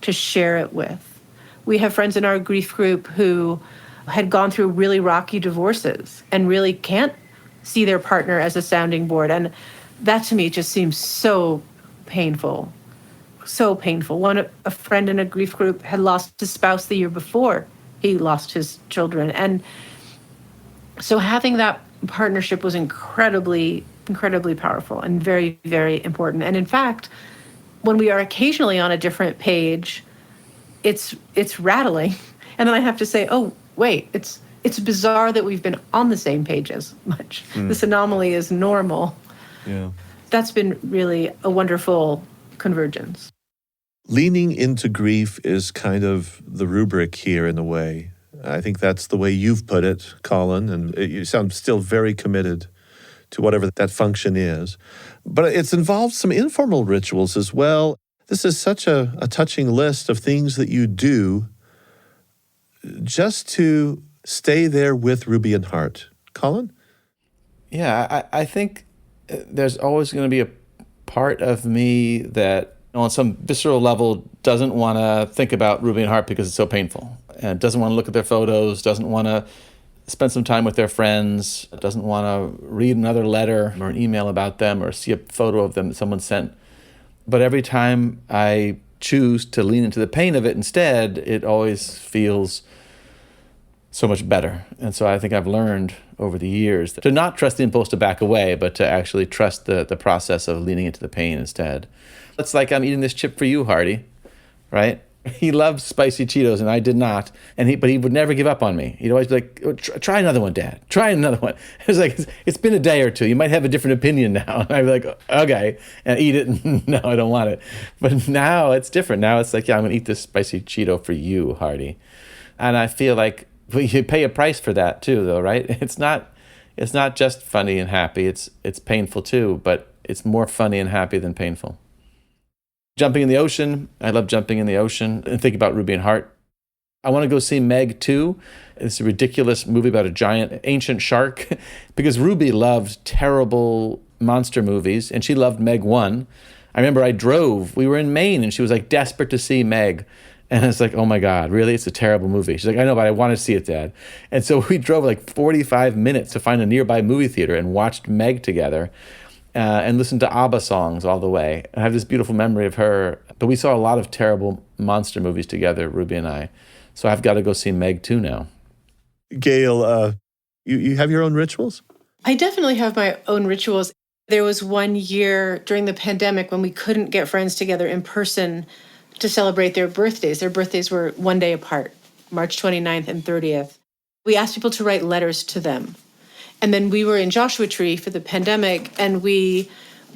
to share it with. We have friends in our grief group who had gone through really rocky divorces and really can't see their partner as a sounding board. And that to me just seems so painful, so painful. A friend in a grief group had lost his spouse the year before he lost his children. And so having that partnership was incredibly, incredibly powerful and very, very important. And in fact, when we are occasionally on a different page, it's rattling. And then I have to say, oh, wait, it's bizarre that we've been on the same page as much. This anomaly is normal. Yeah. That's been really a wonderful convergence. Leaning into grief is kind of the rubric here in a way. I think that's the way you've put it, Colin, and you sound still very committed to whatever that function is. But it's involved some informal rituals as well. This is such a touching list of things that you do just to stay there with Ruby and Hart. Colin? Yeah, I think there's always going to be a part of me that, on some visceral level, doesn't want to think about Ruby and Hart because it's so painful, and doesn't want to look at their photos, doesn't want to spend some time with their friends, doesn't want to read another letter or an email about them or see a photo of them that someone sent. But every time I choose to lean into the pain of it instead, it always feels so much better. And so I think I've learned over the years to not trust the impulse to back away, but to actually trust the process of leaning into the pain instead. It's like I'm eating this chip for you, Hardy, right? He loves spicy Cheetos, and I did not. But he would never give up on me. He'd always be like, oh, try another one, Dad. Try another one. It was like, it's been a day or two. You might have a different opinion now. And I'd be like, okay, and eat it. No, I don't want it. But now it's different. Now it's like, yeah, I'm going to eat this spicy Cheeto for you, Hardy. And I feel like you pay a price for that too, though, right? It's not just funny and happy. It's painful too, but it's more funny and happy than painful. Jumping in the ocean. I love jumping in the ocean and think about Ruby and Hart. I want to go see Meg 2. It's a ridiculous movie about a giant ancient shark because Ruby loved terrible monster movies and she loved Meg 1. I remember we were in Maine and she was like desperate to see Meg. And it's like, oh my God, really? It's a terrible movie. She's like, I know, but I want to see it, Dad. And so we drove like 45 minutes to find a nearby movie theater and watched Meg together. And listened to ABBA songs all the way. I have this beautiful memory of her. But we saw a lot of terrible monster movies together, Ruby and I. So I've got to go see Meg 2 now. Gail, you have your own rituals? I definitely have my own rituals. There was one year during the pandemic when we couldn't get friends together in person to celebrate their birthdays. Their birthdays were one day apart, March 29th and 30th. We asked people to write letters to them. And then we were in Joshua Tree for the pandemic, and we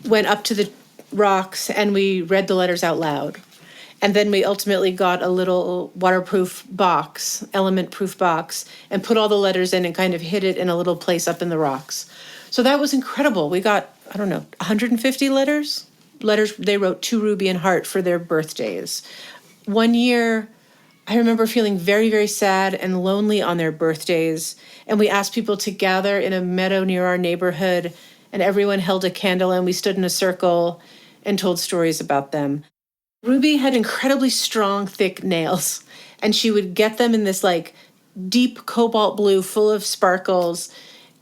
went up to the rocks and we read the letters out loud. And then we ultimately got a little waterproof box, element-proof box, and put all the letters in and kind of hid it in a little place up in the rocks. So that was incredible. We got, 150 letters they wrote to Ruby and Hart for their birthdays. One year, I remember feeling very, very sad and lonely on their birthdays. And we asked people to gather in a meadow near our neighborhood, and everyone held a candle and we stood in a circle and told stories about them. Ruby had incredibly strong, thick nails, and she would get them in this like deep cobalt blue full of sparkles.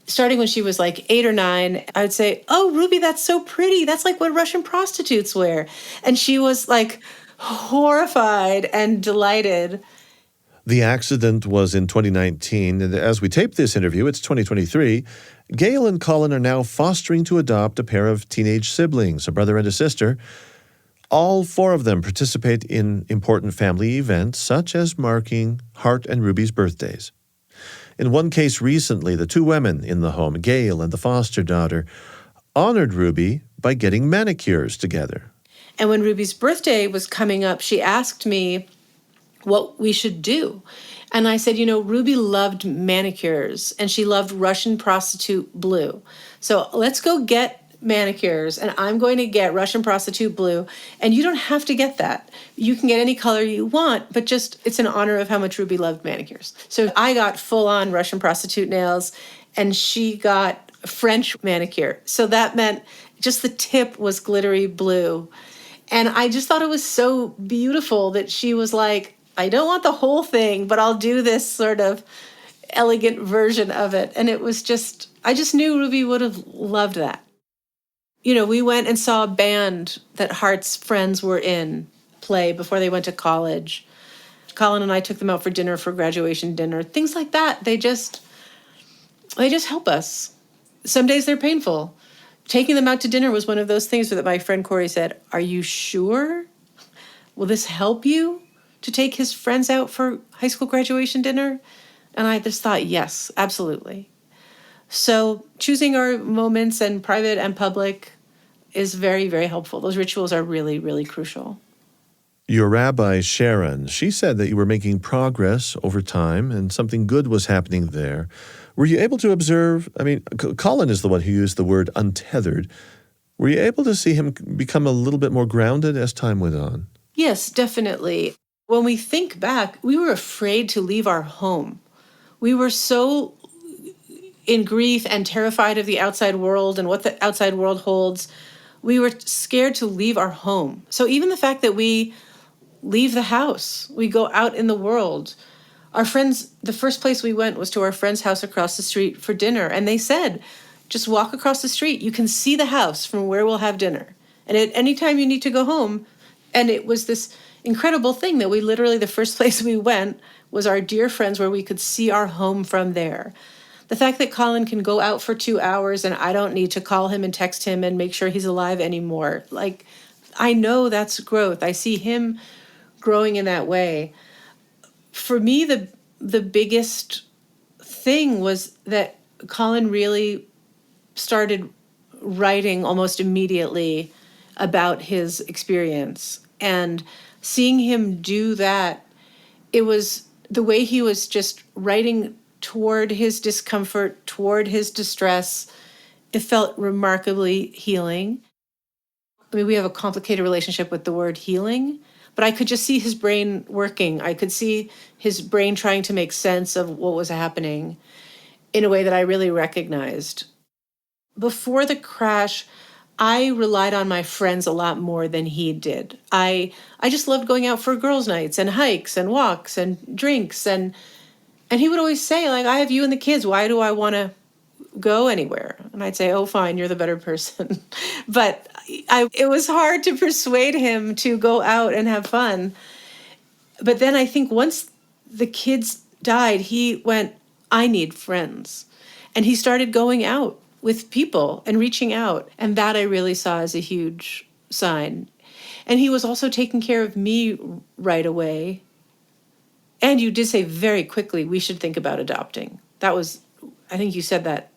Starting when she was like 8 or 9, I would say, "Oh, Ruby, that's so pretty. That's like what Russian prostitutes wear." And she was like horrified and delighted. The accident was in 2019, and as we tape this interview, it's 2023. Gail and Colin are now fostering to adopt a pair of teenage siblings, a brother and a sister. All 4 of them participate in important family events, such as marking Hart and Ruby's birthdays. In one case recently, the 2 women in the home, Gail and the foster daughter, honored Ruby by getting manicures together. And when Ruby's birthday was coming up, she asked me what we should do. And I said, Ruby loved manicures and she loved Russian prostitute blue. So let's go get manicures, and I'm going to get Russian prostitute blue. And you don't have to get that. You can get any color you want, but just it's in honor of how much Ruby loved manicures. So I got full-on Russian prostitute nails, and she got French manicure. So that meant just the tip was glittery blue. And I just thought it was so beautiful that she was like, I don't want the whole thing, but I'll do this sort of elegant version of it. And it was just, I just knew Ruby would have loved that. We went and saw a band that Hart's friends were in play before they went to college. Colin and I took them out for dinner, for graduation dinner, things like that. They just help us. Some days they're painful. Taking them out to dinner was one of those things that my friend Corey said, "Are you sure? Will this help you to take his friends out for high school graduation dinner?" And I just thought, yes, absolutely. So choosing our moments, and private and public, is very, very helpful. Those rituals are really, really crucial. Your rabbi, Sharon, she said that you were making progress over time and something good was happening there. Were you able to observe, Colin is the one who used the word untethered. Were you able to see him become a little bit more grounded as time went on? Yes, definitely. When we think back, we were afraid to leave our home. We were so in grief and terrified of the outside world and what the outside world holds. We were scared to leave our home. So even the fact that we leave the house, we go out in the world. Our friends, the first place we went was to our friend's house across the street for dinner. And they said, just walk across the street. You can see the house from where we'll have dinner. And at any time you need to go home. And it was this incredible thing that we literally, the first place we went was our dear friends where we could see our home from there. The fact that Colin can go out for 2 hours and I don't need to call him and text him and make sure he's alive anymore. Like, I know that's growth. I see him growing in that way. For me, the biggest thing was that Colin really started writing almost immediately about his experience. And seeing him do that, it was the way he was just writing toward his discomfort, toward his distress. It felt remarkably healing. We have a complicated relationship with the word healing, but I could just see his brain working. I could see his brain trying to make sense of what was happening in a way that I really recognized. Before the crash, I relied on my friends a lot more than he did. I just loved going out for girls' nights and hikes and walks and drinks. And he would always say, like, I have you and the kids. Why do I want to go anywhere? And I'd say, oh, fine, you're the better person. But it was hard to persuade him to go out and have fun. But then I think once the kids died, he went, I need friends. And he started going out with people and reaching out. And that I really saw as a huge sign. And he was also taking care of me right away. And you did say very quickly, we should think about adopting. That was, I think you said that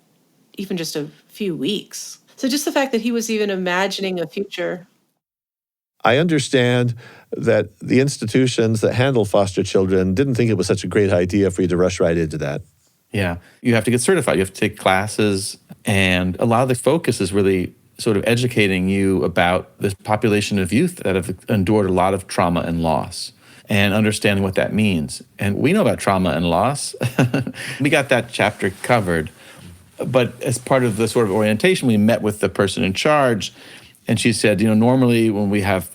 even just a few weeks. So just the fact that he was even imagining a future. I understand that the institutions that handle foster children didn't think it was such a great idea for you to rush right into that. Yeah, you have to get certified. You have to take classes. And a lot of the focus is really sort of educating you about this population of youth that have endured a lot of trauma and loss. and understanding what that means. And we know about trauma and loss. We got that chapter covered. But as part of the sort of orientation, we met with the person in charge, and she said, normally when we have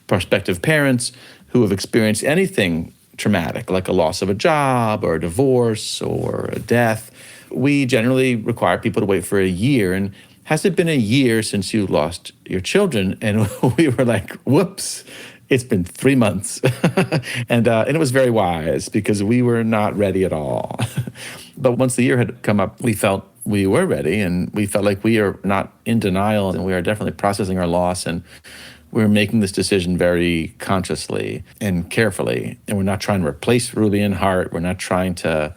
prospective parents who have experienced anything traumatic, like a loss of a job or a divorce or a death, we generally require people to wait for a year. And has it been a year since you lost your children? And we were like, whoops, it's been 3 months. And it was very wise because we were not ready at all. But once the year had come up, we felt we were ready, and we felt like we are not in denial, and we are definitely processing our loss, and we're making this decision very consciously and carefully. And we're not trying to replace Ruby and Hart. We're not trying to,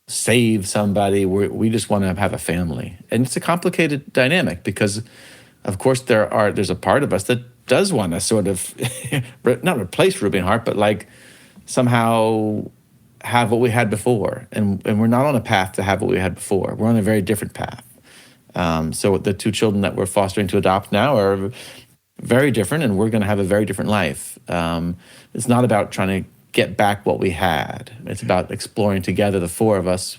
save somebody. We just want to have a family. And it's a complicated dynamic because, of course, there's a part of us that does want to sort of, not replace Ruby and Hart, but like somehow have what we had before. And we're not on a path to have what we had before. We're on a very different path. So the two children that we're fostering to adopt now are very different, and we're going to have a very different life. It's not about trying to get back what we had. It's about exploring together, the four of us,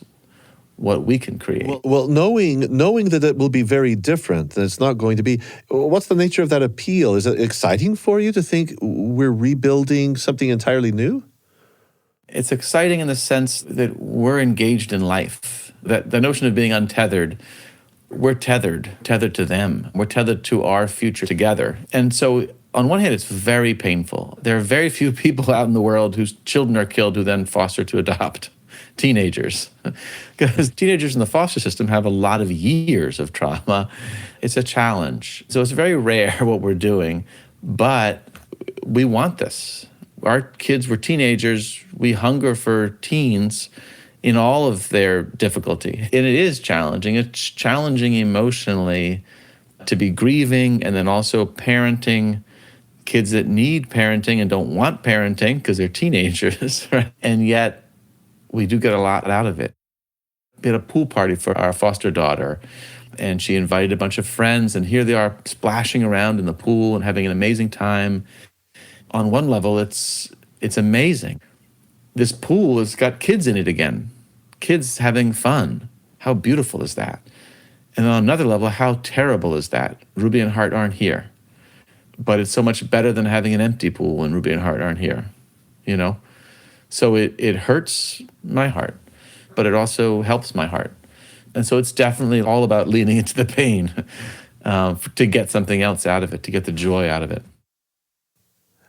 what we can create. Well, knowing that it will be very different, that it's not going to be, what's the nature of that appeal? Is it exciting for you to think we're rebuilding something entirely new? It's exciting in the sense that we're engaged in life. That the notion of being untethered, we're tethered to them. We're tethered to our future together. And so on one hand, it's very painful. There are very few people out in the world whose children are killed who then foster to adopt. Teenagers. Because teenagers in the foster system have a lot of years of trauma. It's a challenge. So it's very rare what we're doing, but we want this. Our kids were teenagers. We hunger for teens in all of their difficulty. And it is challenging. It's challenging emotionally to be grieving and then also parenting kids that need parenting and don't want parenting because they're teenagers, right? And yet we do get a lot out of it. We had a pool party for our foster daughter, and she invited a bunch of friends, and here they are splashing around in the pool and having an amazing time. On one level, it's amazing. This pool has got kids in it again. Kids having fun. How beautiful is that? And on another level, how terrible is that? Ruby and Hart aren't here. But it's so much better than having an empty pool when Ruby and Hart aren't here, So it hurts my heart, but it also helps my heart. And so it's definitely all about leaning into the pain to get something else out of it, to get the joy out of it.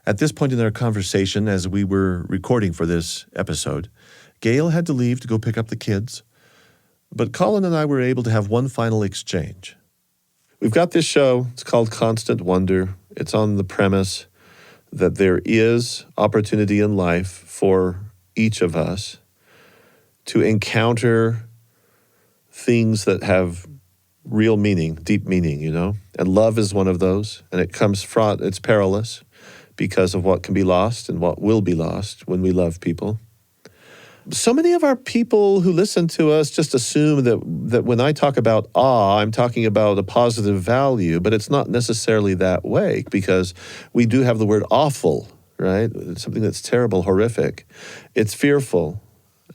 At this point in our conversation, as we were recording for this episode, Gail had to leave to go pick up the kids, but Colin and I were able to have one final exchange. We've got this show, it's called Constant Wonder. It's on the premise that there is opportunity in life for each of us to encounter things that have real meaning, deep meaning, And love is one of those, and it comes fraught, it's perilous because of what can be lost and what will be lost when we love people. So many of our people who listen to us just assume that when I talk about awe, I'm talking about a positive value, but it's not necessarily that way because we do have the word awful, right? It's something that's terrible, horrific. It's fearful.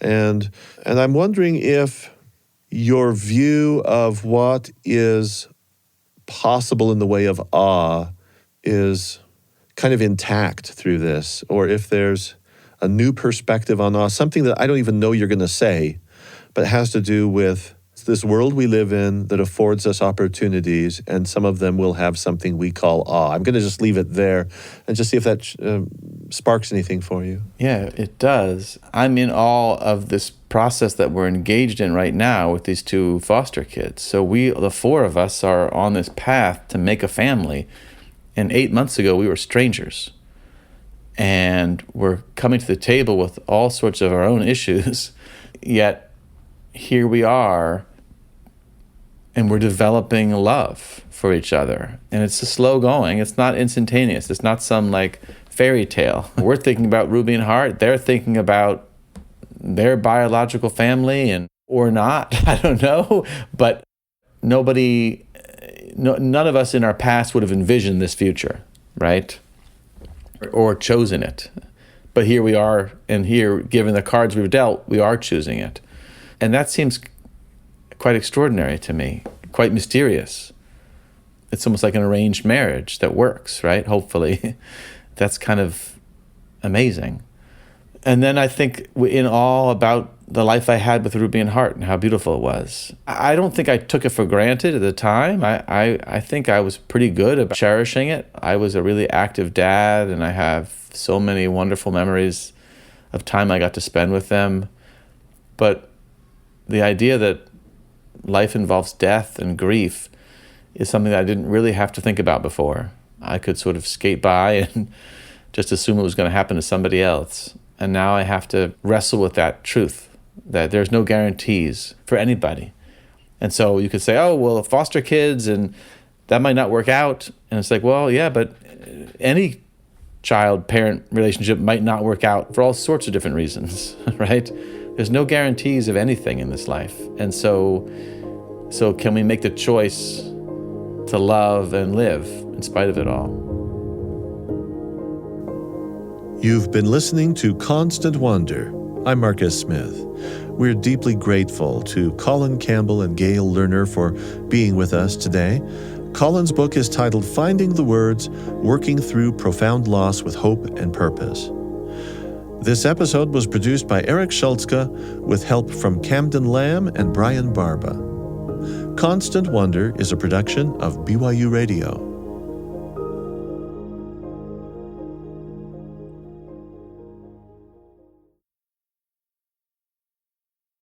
And I'm wondering if your view of what is possible in the way of awe is kind of intact through this, or if there's a new perspective on awe, something that I don't even know you're going to say, but it has to do with this world we live in that affords us opportunities, and some of them will have something we call awe. I'm going to just leave it there and just see if that sparks anything for you. Yeah, it does. I'm in awe of this process that we're engaged in right now with these two foster kids. So the four of us are on this path to make a family. And 8 months ago, we were strangers. And we're coming to the table with all sorts of our own issues, yet here we are, and we're developing love for each other. And it's a slow going. It's not instantaneous. It's not some fairy tale. We're thinking about Ruby and Hart. They're thinking about their biological family, or not. I don't know. But none of us in our past would have envisioned this future, right? Or chosen it. But here we are, and here, given the cards we've dealt, we are choosing it. And that seems quite extraordinary to me, quite mysterious. It's almost like an arranged marriage that works, right? Hopefully. That's kind of amazing. And then I think in all about the life I had with Ruby and Hart and how beautiful it was. I don't think I took it for granted at the time. I think I was pretty good about cherishing it. I was a really active dad, and I have so many wonderful memories of time I got to spend with them. But the idea that life involves death and grief is something that I didn't really have to think about before. I could sort of skate by and just assume it was going to happen to somebody else. And now I have to wrestle with that truth, that there's no guarantees for anybody. And so you could say, oh, well, foster kids, and that might not work out. And it's like, well, yeah, but any child-parent relationship might not work out for all sorts of different reasons, right? There's no guarantees of anything in this life. And so can we make the choice to love and live in spite of it all? You've been listening to Constant Wonder. I'm Marcus Smith. We're deeply grateful to Colin, Campbell, and Gail Lerner for being with us today. Colin's book is titled Finding the Words, Working Through Profound Loss with Hope and Purpose. This episode was produced by Eric Schultzke with help from Camden Lamb and Brian Barba. Constant Wonder is a production of BYU Radio.